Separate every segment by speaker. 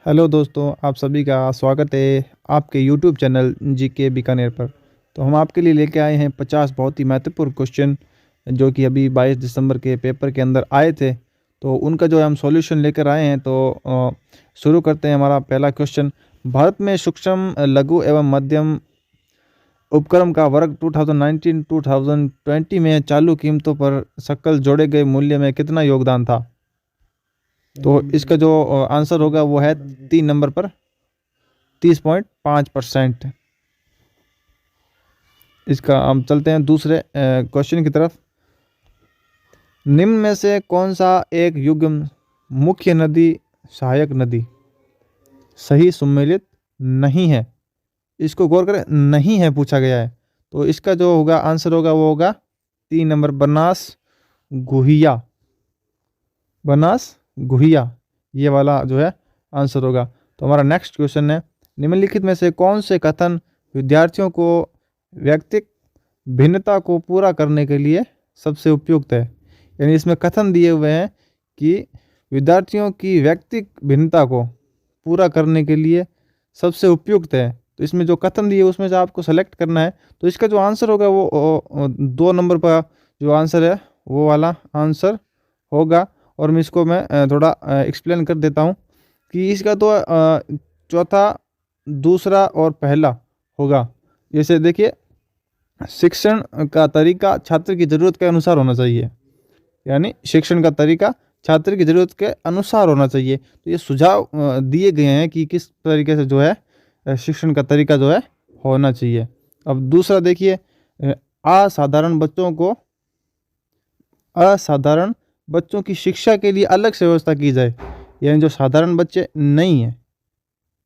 Speaker 1: Hello दोस्तों, आप सभी का स्वागत है आपके यूट्यूब चैनल जीके बीकानेर पर। तो हम आपके लिए लेके आए हैं 50 बहुत ही महत्वपूर्ण क्वेश्चन जो कि अभी 22 दिसंबर के पेपर के अंदर आए थे। तो उनका जो है हम सॉल्यूशन लेकर आए हैं। तो शुरू करते हैं। हमारा पहला क्वेश्चन, भारत में सूक्ष्म लघु एवं मध्यम उपक्रम का वर्ग 2019-2020 में चालू कीमतों पर सकल जोड़े गए मूल्य में कितना योगदान था? तो इसका जो आंसर होगा वो है 3 नंबर पर 30.5%। इसका हम चलते हैं दूसरे क्वेश्चन की तरफ। निम्न में से कौन सा एक युग्म मुख्य नदी सहायक नदी सही सम्मिलित नहीं है? इसको गौर करें, नहीं है पूछा गया है। तो इसका जो होगा आंसर होगा वो होगा 3 नंबर बनास गुहिया। बनास गुहिया ये वाला जो है आंसर होगा। तो हमारा नेक्स्ट क्वेश्चन है, निम्नलिखित में से कौन से कथन विद्यार्थियों को व्यक्तिक भिन्नता को पूरा करने के लिए सबसे उपयुक्त है? यानी इसमें कथन दिए हुए हैं कि विद्यार्थियों की व्यक्तिक भिन्नता को पूरा करने के लिए सबसे उपयुक्त है। तो इसमें जो कथन दिए उसमें से आपको सेलेक्ट करना है। तो इसका जो आंसर होगा वो 2 नंबर पर जो आंसर है वो वाला आंसर होगा। और मैं थोड़ा एक्सप्लेन कर देता हूँ कि इसका तो चौथा, दूसरा और पहला होगा। जैसे देखिए, शिक्षण का तरीका छात्र की ज़रूरत के अनुसार होना चाहिए। यानी शिक्षण का तरीका छात्र की ज़रूरत के अनुसार होना चाहिए। तो ये सुझाव दिए गए हैं कि किस तरीके से जो है शिक्षण का तरीका जो है होना चाहिए। अब दूसरा देखिए, असाधारण बच्चों की शिक्षा के लिए अलग से व्यवस्था की जाए। यानी जो साधारण बच्चे नहीं हैं,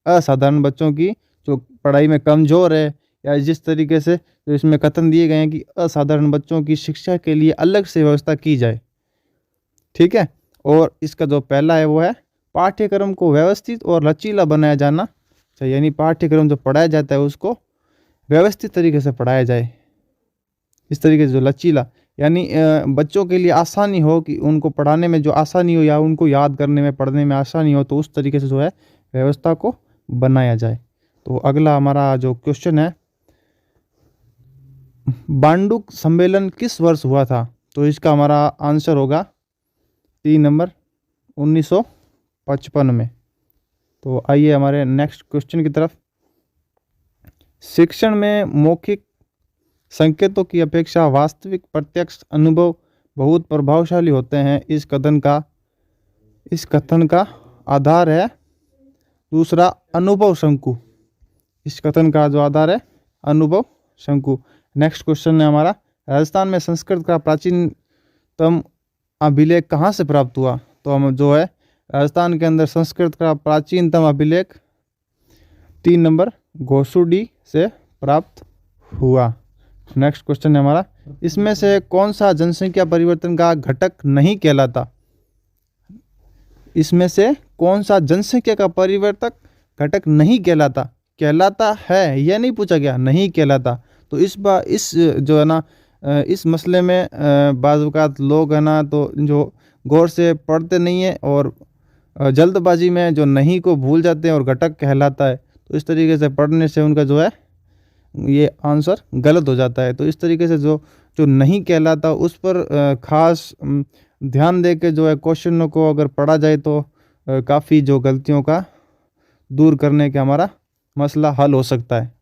Speaker 1: असाधारण बच्चों की जो पढ़ाई में कमज़ोर है, या जिस तरीके से जो इसमें कथन दिए गए हैं कि असाधारण बच्चों की शिक्षा के लिए अलग से व्यवस्था की जाए। ठीक है। और इसका जो पहला है वो है पाठ्यक्रम को व्यवस्थित और लचीला बनाया जाना चाहिए। यानी पाठ्यक्रम जो पढ़ाया जाता है उसको व्यवस्थित तरीके से पढ़ाया जाए। इस तरीके से जो लचीला, यानी बच्चों के लिए आसानी हो, कि उनको पढ़ाने में जो आसानी हो या उनको याद करने में पढ़ने में आसानी हो, तो उस तरीके से जो है व्यवस्था को बनाया जाए। तो अगला हमारा जो क्वेश्चन है, बांडुक सम्मेलन किस वर्ष हुआ था? तो इसका हमारा आंसर होगा 3 नंबर 1955 में। तो आइए हमारे नेक्स्ट क्वेश्चन की तरफ। शिक्षण में मौखिक संकेतों की अपेक्षा वास्तविक प्रत्यक्ष अनुभव बहुत प्रभावशाली होते हैं। इस कथन का आधार है दूसरा, अनुभव शंकु। इस कथन का जो आधार है अनुभव शंकु। नेक्स्ट क्वेश्चन है हमारा, राजस्थान में संस्कृत का प्राचीनतम अभिलेख कहाँ से प्राप्त हुआ? तो हम जो है राजस्थान के अंदर संस्कृत का प्राचीनतम अभिलेख 3 नंबर घोसुडी से प्राप्त हुआ। नेक्स्ट क्वेश्चन है हमारा, इसमें से कौन सा जनसंख्या परिवर्तन का घटक नहीं कहलाता? इसमें से कौन सा जनसंख्या का परिवर्तक घटक नहीं कहलाता? कहलाता है यह नहीं पूछा गया, नहीं कहलाता। तो इस जो है ना इस मसले में बाज़ औक़ात लोग है ना तो जो गौर से पढ़ते नहीं है और जल्दबाजी में जो नहीं को भूल जाते हैं और घटक कहलाता है। तो इस तरीके से पढ़ने से उनका जो है ये आंसर गलत हो जाता है। तो इस तरीके से जो नहीं कहलाता उस पर ख़ास ध्यान दे के जो है क्वेश्चनों को अगर पढ़ा जाए तो काफ़ी जो गलतियों का दूर करने का हमारा मसला हल हो सकता है।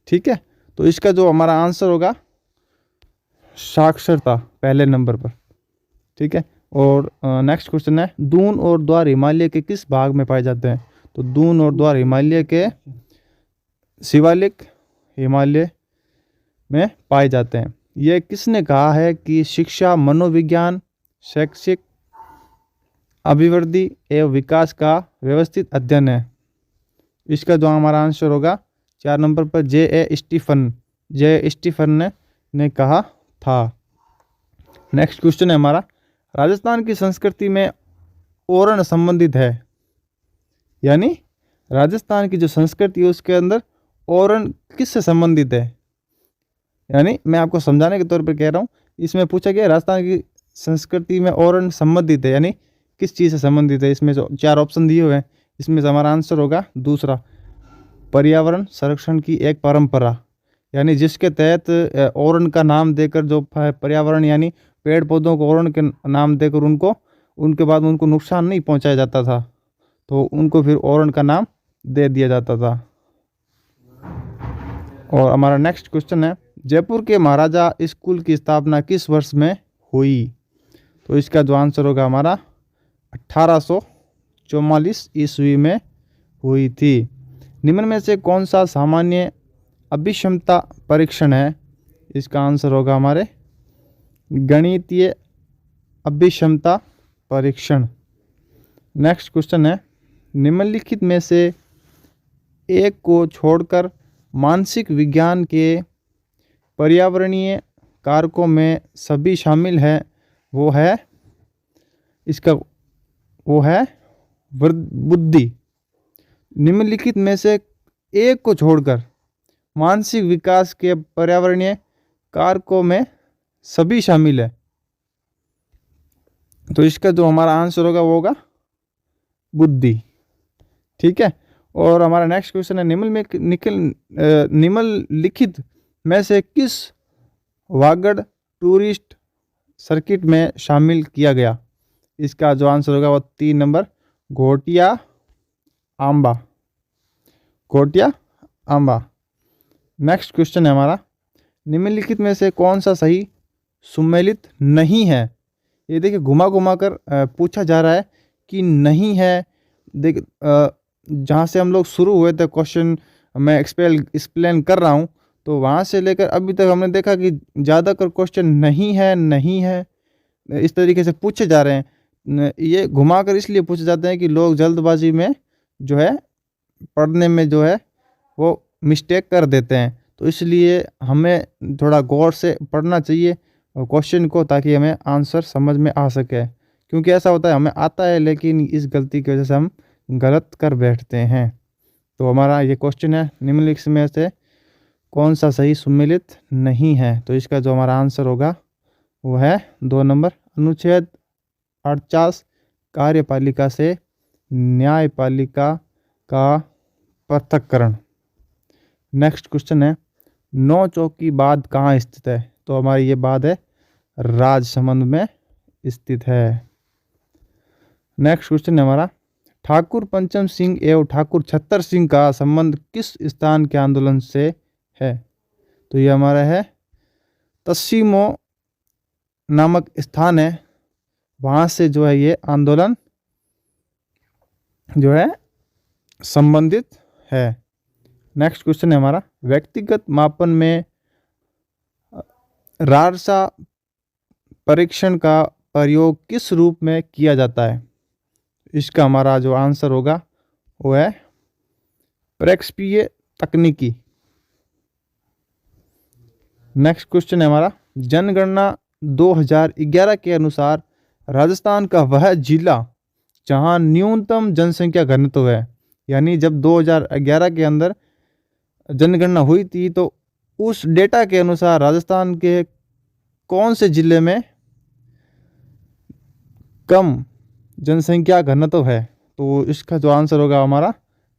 Speaker 1: ठीक है। तो इसका जो हमारा आंसर होगा साक्षरता, पहले नंबर पर। ठीक है। और नेक्स्ट क्वेश्चन है, दून और द्वार हिमालय के किस भाग में पाए जाते हैं? तो दून और द्वार हिमालय के शिवालिक हिमालय में पाए जाते हैं। यह किसने कहा है कि शिक्षा मनोविज्ञान, शैक्षिक अभिवृद्धि एवं विकास का व्यवस्थित अध्ययन है? इसका जो हमारा आंसर होगा 4 नंबर पर जे स्टीफन ने कहा था। नेक्स्ट क्वेश्चन है हमारा, राजस्थान की संस्कृति में ओरण संबंधित है। यानी राजस्थान की जो संस्कृति है उसके अंदर ओरण किससे संबंधित है? यानी मैं आपको समझाने के तौर पर कह रहा हूँ, इसमें पूछा गया राजस्थान की संस्कृति में ओरण संबंधित है, यानी किस चीज़ से संबंधित है। इसमें जो 4 ऑप्शन दिए हुए हैं इसमें से हमारा आंसर होगा दूसरा, पर्यावरण संरक्षण की एक परंपरा, यानी जिसके तहत ओरण का नाम देकर जो पर्यावरण यानी पेड़ पौधों को ओरण के नाम देकर उनको उनके बाद उनको नुकसान नहीं पहुंचाया जाता था, तो उनको फिर ओरण का नाम दे दिया जाता था। और हमारा नेक्स्ट क्वेश्चन है, जयपुर के महाराजा स्कूल की स्थापना किस वर्ष में हुई? तो इसका जो आंसर होगा हमारा 1844 ईस्वी में हुई थी। निम्न में से कौन सा सामान्य अभिक्षमता परीक्षण है? इसका आंसर होगा हमारे गणितीय अभिक्षमता परीक्षण। नेक्स्ट क्वेश्चन है, निम्नलिखित में से एक को छोड़कर मानसिक विज्ञान के पर्यावरणीय कारकों में सभी शामिल है, वो है बुद्धि। निम्नलिखित में से एक को छोड़कर मानसिक विकास के पर्यावरणीय कारकों में सभी शामिल है, तो इसका जो हमारा आंसर होगा वो होगा बुद्धि। ठीक है। और हमारा नेक्स्ट क्वेश्चन है, निम्नलिखित में से किस वागड़ टूरिस्ट सर्किट में शामिल किया गया? इसका जो आंसर होगा वो 3 नंबर, घोटिया आंबा। नेक्स्ट क्वेश्चन है हमारा, निम्नलिखित में से कौन सा सही सुमेलित नहीं है? ये देखिए घुमा घुमा कर पूछा जा रहा है कि नहीं है। देख जहाँ से हम लोग शुरू हुए थे क्वेश्चन मैं एक्सप्लेन कर रहा हूँ, तो वहाँ से लेकर अभी तक हमने देखा कि ज़्यादातर क्वेश्चन नहीं है इस तरीके से पूछे जा रहे हैं। ये घुमा कर इसलिए पूछे जाते हैं कि लोग जल्दबाजी में जो है पढ़ने में जो है वो मिस्टेक कर देते हैं, तो इसलिए हमें थोड़ा गौर से पढ़ना चाहिए क्वेश्चन को, ताकि हमें आंसर समझ में आ सके। क्योंकि ऐसा होता है हमें आता है लेकिन इस गलती की वजह से हम गलत कर बैठते हैं। तो हमारा ये क्वेश्चन है, निम्नलिखित में से कौन सा सही सुमेलित नहीं है? तो इसका जो हमारा आंसर होगा वो है 2 नंबर, अनुच्छेद 48 कार्यपालिका से न्यायपालिका का पृथक्करण। नेक्स्ट क्वेश्चन है, 9 चौकी बांध कहाँ स्थित है? तो हमारी ये बात है राजसमंद में स्थित है। नेक्स्ट क्वेश्चन है हमारा, ठाकुर पंचम सिंह एवं ठाकुर छत्तर सिंह का संबंध किस स्थान के आंदोलन से है? तो ये हमारा है तस्सीमो नामक स्थान है, वहाँ से जो है ये आंदोलन जो है संबंधित है। नेक्स्ट क्वेश्चन है हमारा, व्यक्तिगत मापन में रारसा परीक्षण का प्रयोग किस रूप में किया जाता है? इसका हमारा जो आंसर होगा वो है प्रक्षेपीय तकनीकी। नेक्स्ट क्वेश्चन है हमारा, जनगणना 2011 के अनुसार राजस्थान का वह जिला जहां न्यूनतम जनसंख्या घनत्व है, यानी जब 2011 के अंदर जनगणना हुई थी तो उस डेटा के अनुसार राजस्थान के कौन से जिले में कम जनसंख्या घनत्व है? तो इसका जो आंसर होगा हमारा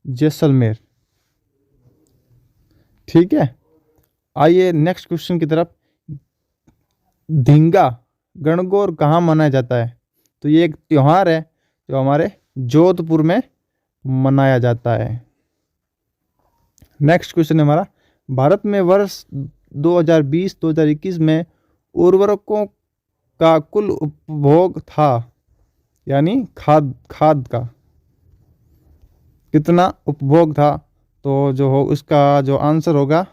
Speaker 1: जैसलमेर। ठीक है। आइए नेक्स्ट क्वेश्चन की तरफ, धींगा गणगौर कहाँ मनाया जाता है? तो ये एक त्योहार है जो हमारे जोधपुर में मनाया जाता है। नेक्स्ट क्वेश्चन है हमारा, भारत में वर्ष 2020-2021 में उर्वरकों का कुल उपभोग था, यानी खाद का कितना उपभोग था? तो जो हो उसका जो आंसर होगा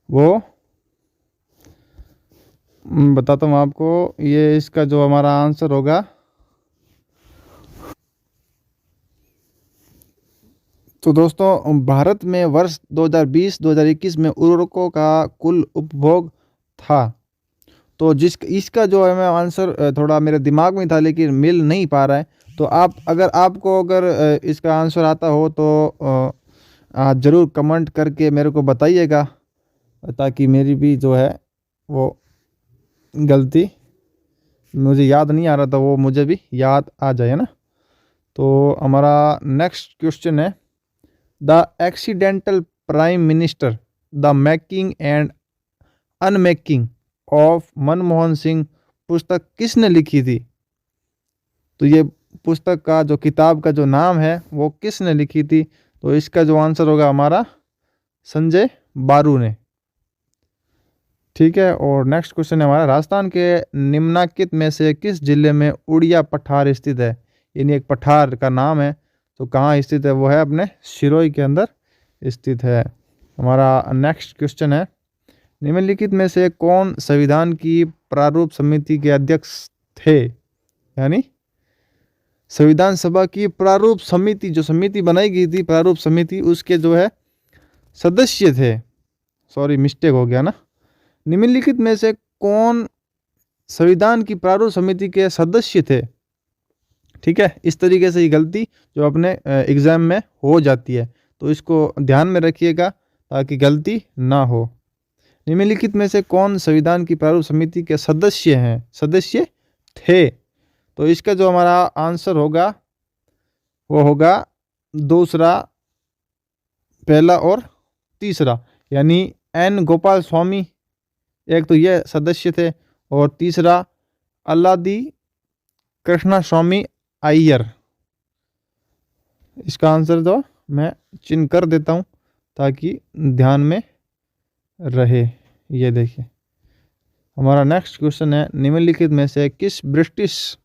Speaker 1: वो बताता हूँ आपको। ये इसका जो हमारा आंसर होगा तो दोस्तों भारत में वर्ष 2020-2021 में उर्वरकों का कुल उपभोग था। तो इसका जो है मैं आंसर थोड़ा मेरे दिमाग में था लेकिन मिल नहीं पा रहा है, तो आपको अगर इसका आंसर आता हो तो ज़रूर कमेंट करके मेरे को बताइएगा, ताकि मेरी भी जो है वो गलती मुझे याद नहीं आ रहा था वो मुझे भी याद आ जाए ना। तो हमारा नेक्स्ट क्वेश्चन है, the accidental prime minister, the making and unmaking of Manmohan Singh पुस्तक किसने लिखी थी? तो ये पुस्तक का जो किताब का जो नाम है वो किसने लिखी थी? तो इसका जो आंसर होगा हमारा संजय बारू ने। ठीक है। और नेक्स्ट क्वेश्चन है हमारा, राजस्थान के निम्नलिखित में से किस जिले में उड़िया पठार स्थित है? यानी एक पठार का नाम है, तो कहाँ स्थित है? वो है अपने सिरोही के अंदर स्थित है। हमारा नेक्स्ट क्वेश्चन है, निम्नलिखित में से कौन संविधान की प्रारूप समिति के अध्यक्ष थे? यानी संविधान सभा की प्रारूप समिति, जो समिति बनाई गई थी प्रारूप समिति, उसके जो है सदस्य थे। सॉरी, मिस्टेक हो गया ना। निम्नलिखित में से कौन संविधान की प्रारूप समिति के सदस्य थे? ठीक है, इस तरीके से ये गलती जो अपने एग्जाम में हो जाती है, तो इसको ध्यान में रखिएगा ताकि गलती ना हो। निम्नलिखित में से कौन संविधान की प्रारूप समिति के सदस्य थे? तो इसका जो हमारा आंसर होगा वो होगा दूसरा, पहला और तीसरा। यानी एन गोपाल स्वामी एक तो ये सदस्य थे, और तीसरा अल्लादी कृष्णा स्वामी अय्यर। इसका आंसर तो मैं चिन्ह कर देता हूँ ताकि ध्यान में रहे। ये देखिए, हमारा नेक्स्ट क्वेश्चन है, निम्नलिखित में से किस ब्रिटिश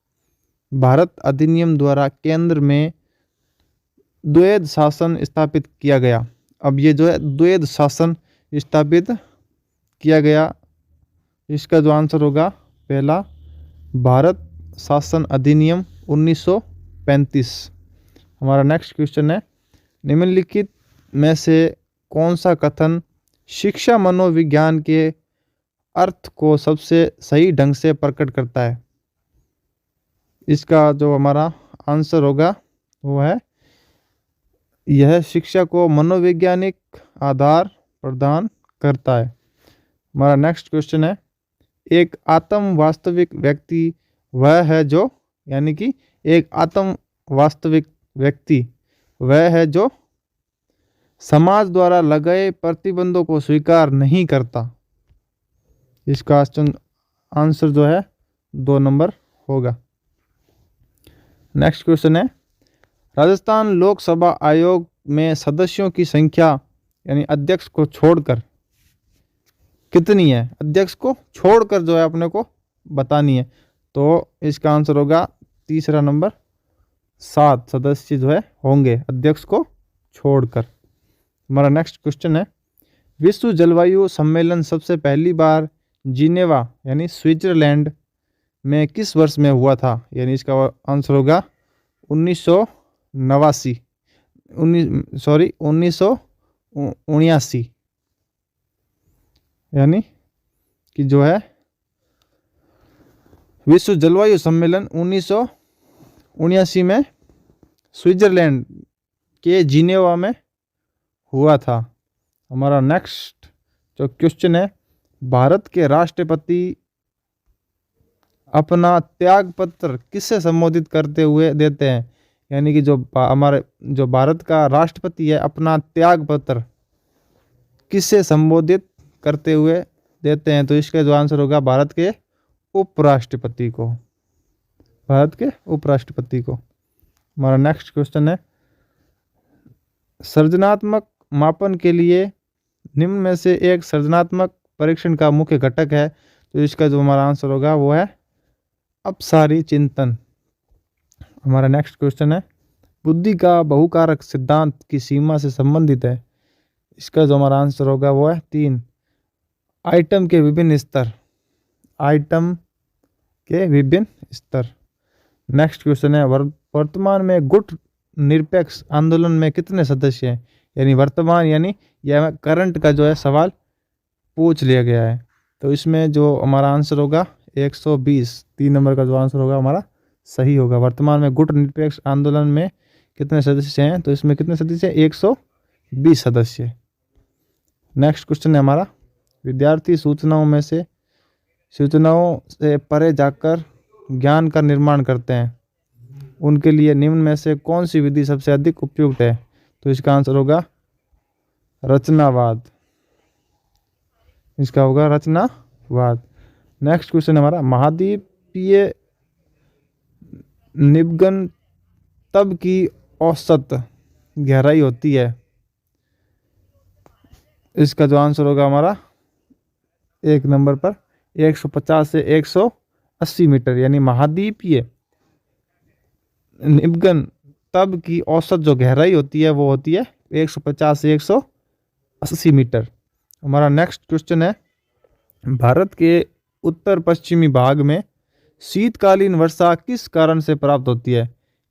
Speaker 1: भारत अधिनियम द्वारा केंद्र में द्वैध शासन स्थापित किया गया? अब ये जो है द्वैध शासन स्थापित किया गया, इसका जो आंसर होगा पहला, भारत शासन अधिनियम 1935। हमारा नेक्स्ट क्वेश्चन है, निम्नलिखित में से कौन सा कथन शिक्षा मनोविज्ञान के अर्थ को सबसे सही ढंग से प्रकट करता है? इसका जो हमारा आंसर होगा वो है, यह शिक्षा को मनोवैज्ञानिक आधार प्रदान करता है। हमारा नेक्स्ट क्वेश्चन है, एक आत्म वास्तविक व्यक्ति वह है जो, यानी कि एक आत्म वास्तविक व्यक्ति वह है जो समाज द्वारा लगाए प्रतिबंधों को स्वीकार नहीं करता। इसका आंसर जो है 2 नंबर होगा। नेक्स्ट क्वेश्चन है, राजस्थान लोकसभा आयोग में सदस्यों की संख्या यानी अध्यक्ष को छोड़कर कितनी है? अध्यक्ष को छोड़कर जो है अपने को बतानी है, तो इसका आंसर होगा तीसरा नंबर, 7 सदस्य जो है होंगे अध्यक्ष को छोड़कर। हमारा नेक्स्ट क्वेश्चन है, विश्व जलवायु सम्मेलन सबसे पहली बार जिनेवा यानी स्विट्जरलैंड में किस वर्ष में हुआ था? यानी इसका आंसर होगा 1979, यानी कि जो है विश्व जलवायु सम्मेलन 1979 में स्विट्जरलैंड के जिनेवा में हुआ था। हमारा नेक्स्ट जो क्वेश्चन है, भारत के राष्ट्रपति अपना त्याग पत्र किससे संबोधित करते हुए देते हैं? यानी कि जो हमारे जो भारत का राष्ट्रपति है अपना त्याग पत्र किससे संबोधित करते हुए देते हैं? तो इसका जो आंसर होगा भारत के उपराष्ट्रपति को, भारत के उपराष्ट्रपति को। हमारा नेक्स्ट क्वेश्चन है, सृजनात्मक मापन के लिए निम्न में से एक सृजनात्मक परीक्षण का मुख्य घटक है? तो इसका जो हमारा आंसर होगा वो है अपसारी चिंतन। हमारा नेक्स्ट क्वेश्चन है, बुद्धि का बहुकारक सिद्धांत की सीमा से संबंधित है? इसका जो हमारा आंसर होगा वो है 3 आइटम के विभिन्न स्तर, आइटम के विभिन्न स्तर। नेक्स्ट क्वेश्चन है, वर्तमान में गुट निरपेक्ष आंदोलन में कितने सदस्य हैं? यानी वर्तमान यानी यह करंट का जो है सवाल पूछ लिया गया है, तो इसमें जो हमारा आंसर होगा 120, 3 नंबर का जो आंसर होगा हमारा सही होगा। वर्तमान में गुट निरपेक्ष आंदोलन में कितने सदस्य हैं? तो इसमें कितने सदस्य हैं? 120 सदस्य। नेक्स्ट क्वेश्चन है हमारा, विद्यार्थी सूचनाओं से परे जाकर ज्ञान का निर्माण करते हैं। उनके लिए निम्न में से कौन सी विधि सबसे अधिक उपयुक्त है? तो इसका आंसर होगा रचनावाद। इसका होगा रचनावाद। नेक्स्ट क्वेश्चन हमारा, महाद्वीपीय निम्नगन तब की औसत गहराई होती है? इसका जो आंसर होगा हमारा 1 नंबर पर 150 से 180 मीटर, यानी महाद्वीपीय निम्नगन तब की औसत जो गहराई होती है वो होती है 150 से 180 मीटर। हमारा नेक्स्ट क्वेश्चन है, भारत के उत्तर पश्चिमी भाग में शीतकालीन वर्षा किस कारण से प्राप्त होती है?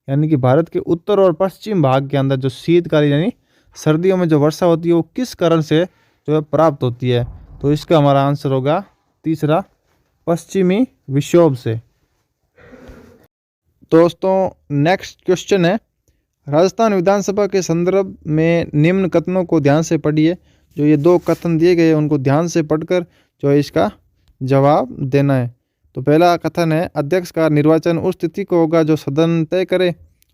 Speaker 1: यानी कि भारत के उत्तर और पश्चिम भाग के अंदर जो शीतकालीन यानी सर्दियों में जो वर्षा होती है वो किस कारण से जो है प्राप्त होती है? तो इसका हमारा आंसर होगा तीसरा, पश्चिमी विक्षोभ से। दोस्तों नेक्स्ट क्वेश्चन है, राजस्थान विधानसभा के संदर्भ में निम्न कथनों को ध्यान से पढ़िए। जो ये 2 कथन दिए गए हैं उनको ध्यान से पढ़कर जो है इसका जवाब देना है। तो पहला कथन है, अध्यक्ष का निर्वाचन उस तिथि को होगा जो सदन तय करे।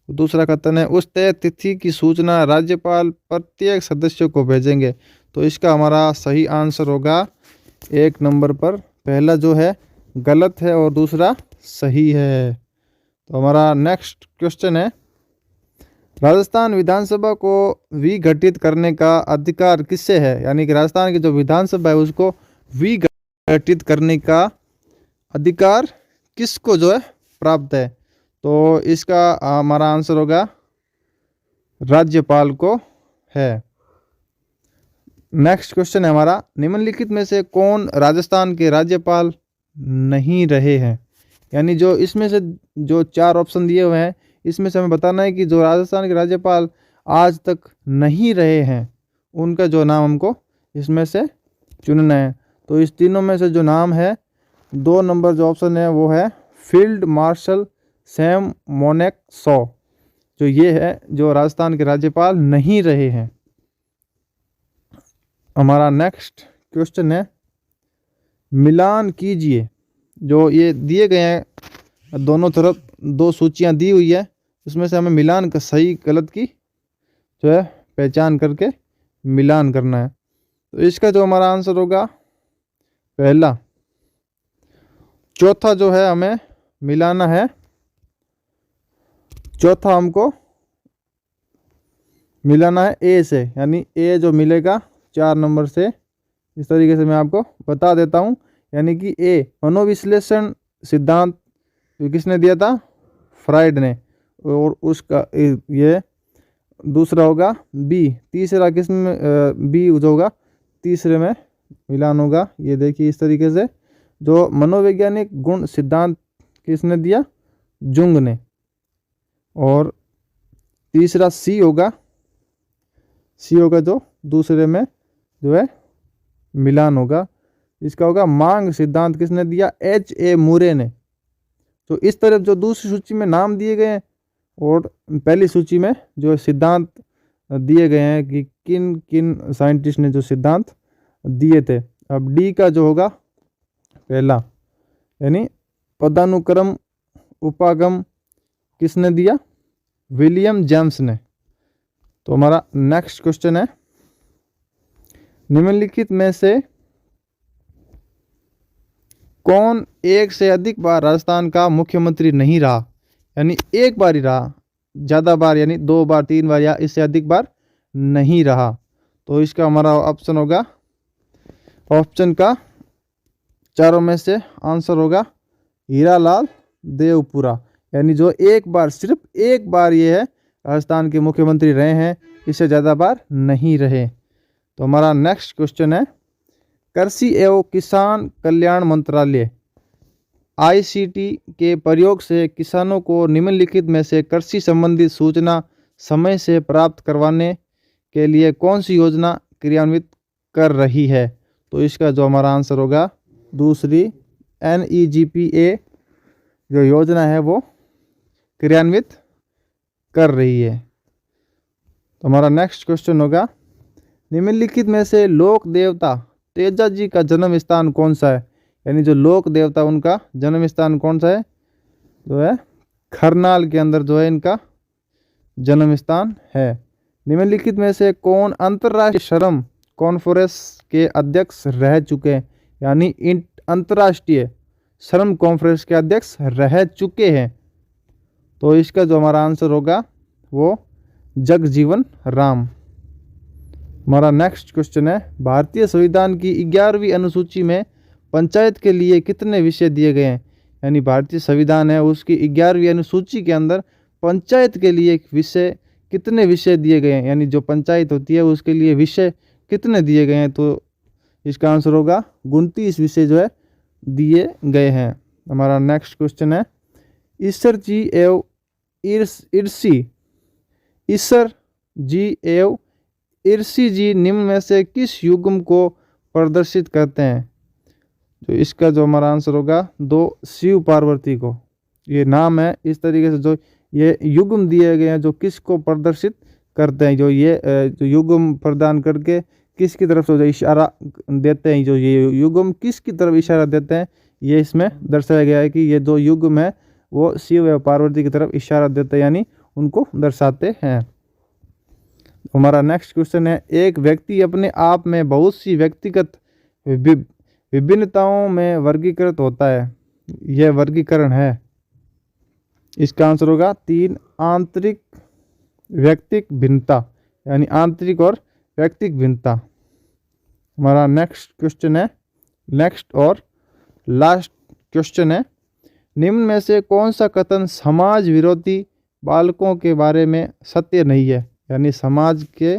Speaker 1: दूसरा कथन है, उस तय तिथि की सूचना राज्यपाल प्रत्येक सदस्य को भेजेंगे। तो इसका हमारा सही आंसर होगा 1 नंबर पर, पहला जो है गलत है और दूसरा सही है। तो हमारा नेक्स्ट क्वेश्चन है, राजस्थान विधानसभा को विघटित करने का अधिकार किससे है? यानी कि राजस्थान की जो विधानसभा है उसको विघटित करने का अधिकार किसको जो है प्राप्त है? तो इसका हमारा आंसर होगा राज्यपाल को है। नेक्स्ट क्वेश्चन है हमारा, निम्नलिखित में से कौन राजस्थान के राज्यपाल नहीं रहे हैं? यानी जो इसमें से जो 4 ऑप्शन दिए हुए हैं इसमें से हमें बताना है कि जो राजस्थान के राज्यपाल आज तक नहीं रहे हैं उनका जो नाम हमको इसमें से चुनना है। तो इस तीनों में से जो नाम है 2 नंबर जो ऑप्शन है वो है फील्ड मार्शल सैम मोनेक्सॉ, जो ये है जो राजस्थान के राज्यपाल नहीं रहे हैं। हमारा नेक्स्ट क्वेश्चन है, मिलान कीजिए। जो ये दिए गए हैं दोनों तरफ 2 सूचियां दी हुई है, उसमें से हमें मिलान का सही गलत की जो है पहचान करके मिलान करना है। तो इसका जो हमारा आंसर होगा पहला। चौथा जो है हमें मिलाना है, चौथा हमको मिलाना है ए से, यानी ए जो मिलेगा 4 नंबर से। इस तरीके से मैं आपको बता देता हूं, यानी कि ए मनोविश्लेषण सिद्धांत किसने दिया था? फ्राइड ने। और उसका ये दूसरा होगा बी, तीसरा किस में बी जो होगा तीसरे में मिलान होगा। ये देखिए इस तरीके से, जो मनोवैज्ञानिक गुण सिद्धांत किसने दिया? जुंग ने। और तीसरा सी होगा, सी होगा जो दूसरे में जो है मिलान होगा। इसका होगा मांग सिद्धांत किसने दिया? H.A. मुरे ने। तो इस तरफ जो दूसरी सूची में नाम दिए गए हैं और पहली सूची में जो सिद्धांत दिए गए हैं कि किन किन साइंटिस्ट ने जो सिद्धांत दिए थे। अब डी का जो होगा पहला, यानी पदानुक्रम उपागम किसने दिया? विलियम जेम्स ने। तो हमारा नेक्स्ट क्वेश्चन है, निम्नलिखित में से कौन एक से अधिक बार राजस्थान का मुख्यमंत्री नहीं रहा? यानी एक बार ही रहा, ज़्यादा बार यानी 2 बार 3 बार या इससे अधिक बार नहीं रहा। तो इसका हमारा ऑप्शन होगा, ऑप्शन का चारों में से आंसर होगा हीरालाल देवपुरा। यानी जो एक बार, सिर्फ एक बार ये है राजस्थान के मुख्यमंत्री रहे हैं, इससे ज़्यादा बार नहीं रहे। तो हमारा नेक्स्ट क्वेश्चन है, कृषि एवं किसान कल्याण मंत्रालय ICT के प्रयोग से किसानों को निम्नलिखित में से कृषि संबंधी सूचना समय से प्राप्त करवाने के लिए कौन सी योजना क्रियान्वित कर रही है? तो इसका जो हमारा आंसर होगा दूसरी, NEGPA जो योजना है वो क्रियान्वित कर रही है। तो हमारा नेक्स्ट क्वेश्चन होगा, निम्नलिखित में से लोक देवता तेजा जी का जन्म स्थान कौन सा है? यानी जो लोक देवता उनका जन्म स्थान कौन सा है? जो है खरनाल के अंदर जो है इनका जन्म स्थान है। निम्नलिखित में से कौन अंतर्राष्ट्रीय श्रम कॉन्फ्रेंस के अध्यक्ष रह चुके हैं, यानी अंतर्राष्ट्रीय श्रम कॉन्फ्रेंस के अध्यक्ष रह चुके हैं? तो इसका जो हमारा आंसर होगा वो जगजीवन राम। हमारा नेक्स्ट क्वेश्चन है, भारतीय संविधान की 11वीं अनुसूची में पंचायत के लिए कितने विषय दिए गए हैं? यानी भारतीय संविधान है उसकी 11वीं अनुसूची के अंदर पंचायत के लिए विषय कितने विषय दिए गए हैं, यानी जो पंचायत होती है उसके लिए विषय कितने दिए गए हैं? तो इसका आंसर होगा 29 विषय जो है दिए गए हैं। हमारा नेक्स्ट क्वेश्चन है, ईसर जी एवं ईर्षि जी निम्न में से किस युग्म को प्रदर्शित करते हैं? तो इसका जो हमारा आंसर होगा 2 शिव पार्वती को। ये नाम है, इस तरीके से जो ये युग्म दिए गए हैं जो किसको प्रदर्शित करते हैं, जो ये जो युग्म प्रदान करके किसकी तरफ जो इशारा देते हैं, जो ये युग्म किसकी तरफ इशारा देते हैं, ये इसमें दर्शाया गया है कि ये जो युग्म है वो शिव एवं पार्वती की तरफ इशारा देते हैं, यानी उनको दर्शाते हैं। हमारा नेक्स्ट क्वेश्चन है, एक व्यक्ति अपने आप में बहुत सी व्यक्तिगत विभिन्नताओं में वर्गीकृत होता है, यह वर्गीकरण है? इसका आंसर होगा 3 आंतरिक व्यक्तिक भिन्नता, यानी आंतरिक और व्यक्तिक भिन्नता। हमारा नेक्स्ट क्वेश्चन है, नेक्स्ट और लास्ट क्वेश्चन है, निम्न में से कौन सा कथन समाज विरोधी बालकों के बारे में सत्य नहीं है? यानी समाज के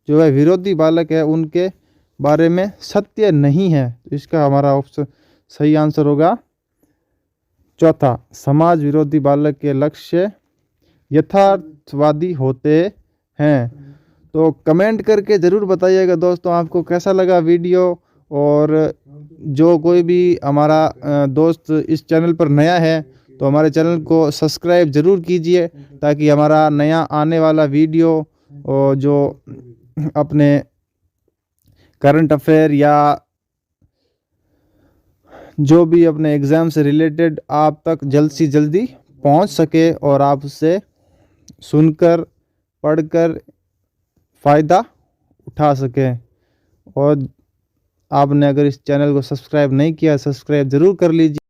Speaker 1: जो है विरोधी बालक है उनके बारे में सत्य नहीं है। तो इसका हमारा ऑप्शन सही आंसर होगा चौथा, समाज विरोधी बालक के लक्ष्य यथार्थवादी होते हैं। तो कमेंट करके ज़रूर बताइएगा दोस्तों आपको कैसा लगा वीडियो, और जो कोई भी हमारा दोस्त इस चैनल पर नया है तो हमारे चैनल को सब्सक्राइब ज़रूर कीजिए, ताकि हमारा नया आने वाला वीडियो और जो अपने करंट अफेयर या जो भी अपने एग्ज़ाम से रिलेटेड आप तक जल्द से जल्दी पहुंच सके और आप उससे सुनकर पढ़कर फ़ायदा उठा सकें। और आपने अगर इस चैनल को सब्सक्राइब नहीं किया, सब्सक्राइब ज़रूर कर लीजिए।